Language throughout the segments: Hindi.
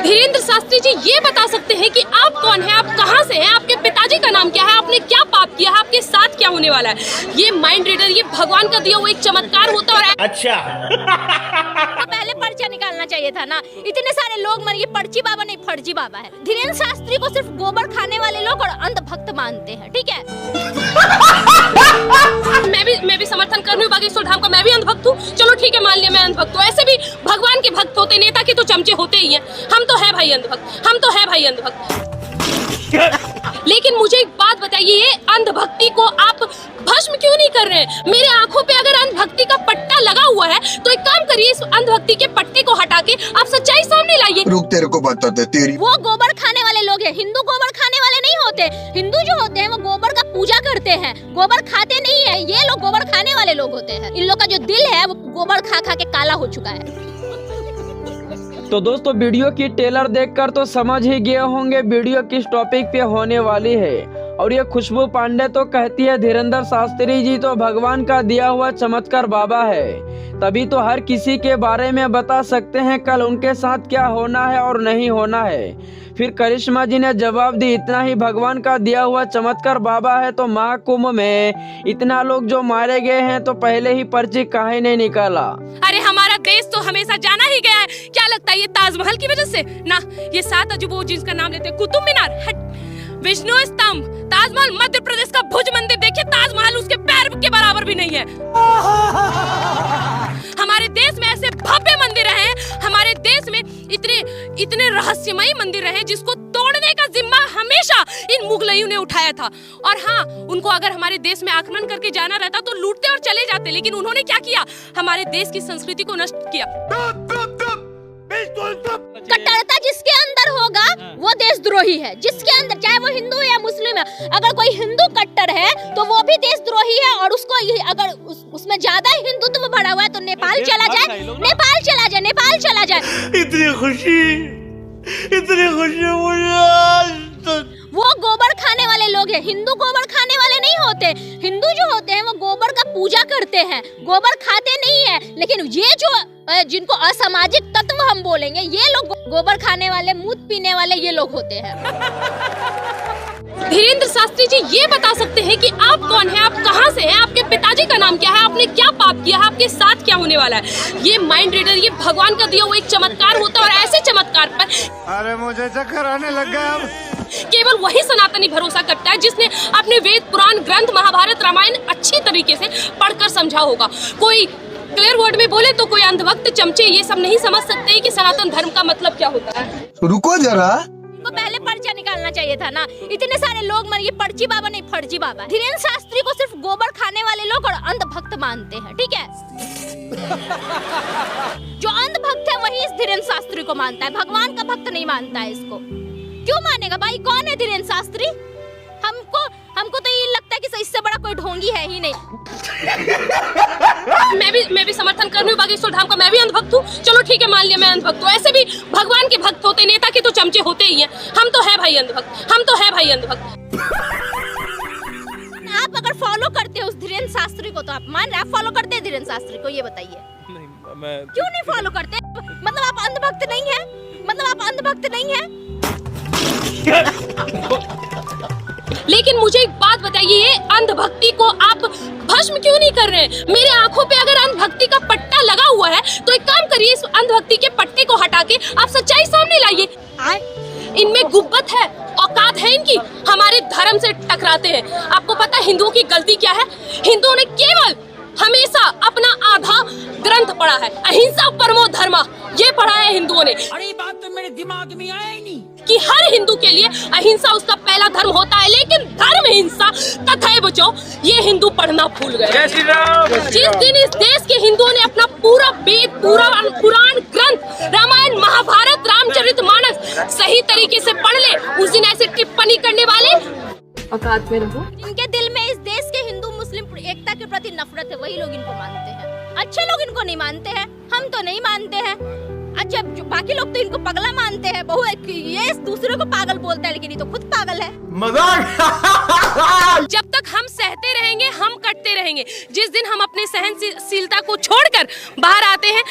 धीरेन्द्र शास्त्री जी ये बता सकते हैं कि आप कौन हैं, आप कहां से हैं, आपके पिताजी का नाम क्या है, आपने क्या पाप किया है, आपके साथ क्या होने वाला है। ये माइंड रीडर, ये भगवान का दिया हुआ एक चमत्कार होता है। और अच्छा पहले पर्चा निकालना चाहिए था ना, इतने सारे लोग मर, ये पर्ची बाबा नहीं फर्जी बाबा है। धीरेन्द्र शास्त्री को सिर्फ गोबर खाने वाले लोग और अंधभक्त मानते हैं, ठीक है। मैं भी समर्थन कर रही हूँ बागेश्वर धाम का, मैं भी अंधभक्त हूँ। चलो ठीक है, मान लिया मैं अंधभक्त हूँ। ऐसे भी भगवान के भक्त होते, नेता के तो चमचे होते ही हैं। हम तो है भाई अंधभक्त, हम तो है भाई अंधभक्त। लेकिन मुझे एक बात बताइए, ये अंधभक्ति को आप भस्म क्यों नहीं कर रहे हैं? मेरे आंखों पे अगर अंधभक्ति का पट्टा लगा हुआ है तो एक काम करिए, इस अंधभक्ति के पट्टे को हटा के आप सच्चाई सामने लाइए। रुक, तेरे को बताते तेरी। वो गोबर खाने वाले लोग हैं, हिंदू गोबर खाने वाले नहीं होते। हिंदू जो होते हैं वो गोबर का पूजा करते हैं, गोबर खाते नहीं है। ये लोग गोबर खाने वाले लोग होते हैं। इन लोग का जो दिल है वो गोबर खा खा के काला हो चुका है। तो दोस्तों, वीडियो की ट्रेलर देखकर तो समझ ही गए होंगे वीडियो किस टॉपिक पे होने वाली है। और ये खुशबू पांडे तो कहती है धीरेन्द्र शास्त्री जी तो भगवान का दिया हुआ चमत्कार बाबा है, तभी तो हर किसी के बारे में बता सकते हैं कल उनके साथ क्या होना है और नहीं होना है। फिर करिश्मा जी ने जवाब दी, इतना ही भगवान का दिया हुआ चमत्कार बाबा है तो महाकुंभ में इतना लोग जो मारे गए हैं तो पहले ही पर्ची काहे नहीं निकाला। अरे हमारा देश तो हमेशा जाना ही गया है। क्या लगता है ये ताजमहल की वजह से? ना, ये 7 अजूबों जिसका नाम लेते हैं, कुतुब मीनार, विष्णु स्तंभ, ताजमहल, मध्य प्रदेश का भुज मंदिर देखिए, ताजमहल उसके पैर के बराबर भी नहीं है। हमारे देश में ऐसे भव्य मंदिर हैं, हमारे देश में इतने रहस्यमयी मंदिर हैं जिसको तोड़ने का जिम्मा हमेशा इन मुगलइयों ने उठाया था। और हाँ, उनको अगर हमारे देश में आक्रमण करके जाना रहता तो लूटते और चले जाते, लेकिन उन्होंने क्या किया? हमारे देश की संस्कृति को नष्ट किया। कट्टरता जिसके अंदर होगा वो देशद्रोही है, जिसके अंदर, चाहे वो हिंदू है या मुस्लिम है। अगर कोई हिंदू कट्टर है तो वो भी देशद्रोही है। और उसको अगर उसमें ज्यादा हिंदुत्व भरा हुआ है तो नेपाल चला जाए, नेपाल चला जाए, नेपाल चला जाए। इतनी खुशी मुझे। वो गोबर खाने वाले लोग हैं, हिंदू गोबर खाने वाले नहीं होते। हिंदू जो होते हैं वो गोबर का पूजा करते हैं, गोबर खाते नहीं है। लेकिन ये जो जिनको असामाजिक तत्व हम बोलेंगे, ये लोग गोबर खाने वाले, मूत पीने वाले ये लोग होते हैं। धीरेन्द्र शास्त्री जी ये बता सकते हैं कि आप कौन हैं, आप कहां से हैं, आपके पिताजी का नाम क्या है, आपने क्या पाप किया है, आपके साथ क्या होने वाला है। ये माइंड रीडर, ये भगवान का दिया हुआ एक चमत्कार होता है। और ऐसे चमत्कार पर अरे मुझे चक्कर आने लग गया अब। केवल वही सनातनी भरोसा करता है जिसने अपने वेद, पुराण, ग्रंथ, महाभारत, रामायण अच्छी तरीके से पढ़कर समझा होगा। कोई क्लियर वर्ड में बोले तो कोई अंधभक्त, चमचे ये सब नहीं समझ सकते कि सनातन धर्म का मतलब क्या होता है। रुको जरा, को पहले पर्चा निकालना चाहिए था ना, इतने सारे लोग मर, ये पर्ची बाबा नहीं फर्जी बाबा है। धीरेन्द्र शास्त्री को सिर्फ गोबर खाने वाले लोग और अंधभक्त मानते हैं, ठीक है। जो अंधभक्त है वही इस धीरेन्द्र शास्त्री को मानता है, भगवान का भक्त नहीं मानता है इसको। क्यों मानेगा भाई? कौन है धीरेन्द्र शास्त्री? हमको तो ये लगता है कि इससे बड़ा कोई ढोंगी है ही नहीं। मैं भी समर्थन कर रही हूँ बागेश्वर धाम का, मैं भी अंधभक्त हूँ। चलो ठीक है, मान लिया मैं अंधभक्त हूँ। ऐसे भी भगवान के भक्त होते, नेता के तो चमचे होते ही हैं। हम तो है भाई अंधभक्त, हम तो है भाई अंधभक्त। आप अगर फॉलो करते हो उस धीरेन्द्र शास्त्री को, तो आप मान रहे, आप फॉलो करते हैं धीरेन्द्र शास्त्री को? ये बताइए। नहीं, मैं क्यों नहीं फॉलो करते? मतलब आप अंधभक्त नहीं है? मतलब आप अंधभक्त नहीं है? लेकिन मुझे एक बात बताइए, ये अंधभक्ति को आप भस्म क्यों नहीं कर रहे हैं? मेरे आंखों पे अगर अंधभक्ति का पट्टा लगा हुआ है तो एक काम करिए, इस अंधभक्ति के पट्टे को हटा के आप सच्चाई सामने लाइए। इनमें गुब्बत है, औकात है इनकी, हमारे धर्म से टकराते हैं। आपको पता है हिंदुओं की गलती क्या है? हिंदुओं ने केवल हमेशा अपना आधा ग्रंथ पढ़ा है, अहिंसा परमो धर्मा, ये पढ़ा है हिंदुओं ने। अरे बात तो मेरे दिमाग में आया ही नहीं कि हर हिंदू के लिए अहिंसा उसका पहला धर्म होता है, लेकिन धर्म हिंसा तथैव जो, ये हिंदू पढ़ना भूल गए। जय श्री राम। जिस दिन इस देश के हिंदुओं ने अपना पूरा वेद, पूरा पुराण ग्रंथ, रामायण, महाभारत, रामचरितमानस सही तरीके से पढ़ ले, उस दिन ऐसे टिप्पणी करने वाले औकात में रहो। जिनके दिल में इस देश के हिंदू मुस्लिम एकता के प्रति नफरत है, वही लोग इनको मानते हैं। अच्छे लोग इनको नहीं मानते हैं, हम तो नहीं मानते हैं। अच्छा, जो बाकी लोग तो इनको पगला मानते हैं। ये दूसरे को पागल बोलता है, लेकिन ये तो खुद पागल है। जब तक हम सहते रहेंगे, हम कटते रहेंगे। जिस दिन हम अपनी सहनशीलता को छोड़कर बाहर आते हैं,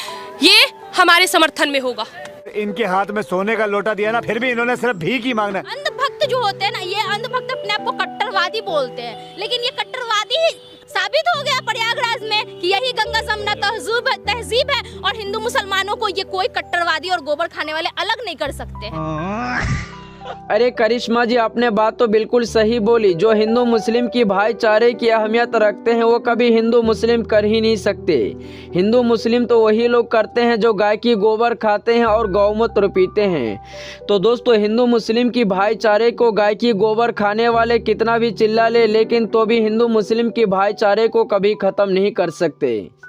ये हमारे समर्थन में होगा। इनके हाथ में सोने का लोटा दिया ना, फिर भी इन्होंने सिर्फ भीख ही मांगना। अंधभक्त जो होते हैं ना, ये अंधभक्त अपने आप को कट्टरवादी बोलते हैं, लेकिन ये कट्टरवादी साबित हो गया प्रयागराज में कि यही गंगा जमुना तहजीब है और हिंदू मुसलमानों को ये कोई कट्टरवादी और गोबर खाने वाले अलग नहीं कर सकते हैं। अरे करिश्मा जी, आपने बात तो बिल्कुल सही बोली। जो हिंदू मुस्लिम की भाईचारे की अहमियत रखते हैं वो कभी हिंदू मुस्लिम कर ही नहीं सकते। हिंदू मुस्लिम तो वही लोग करते हैं जो गाय की गोबर खाते हैं और गौमूत्र पीते हैं। तो दोस्तों, हिंदू मुस्लिम की भाईचारे को गाय की गोबर खाने वाले कितना भी चिल्ला ले, लेकिन तो भी हिंदू मुस्लिम की भाईचारे को कभी ख़त्म नहीं कर सकते।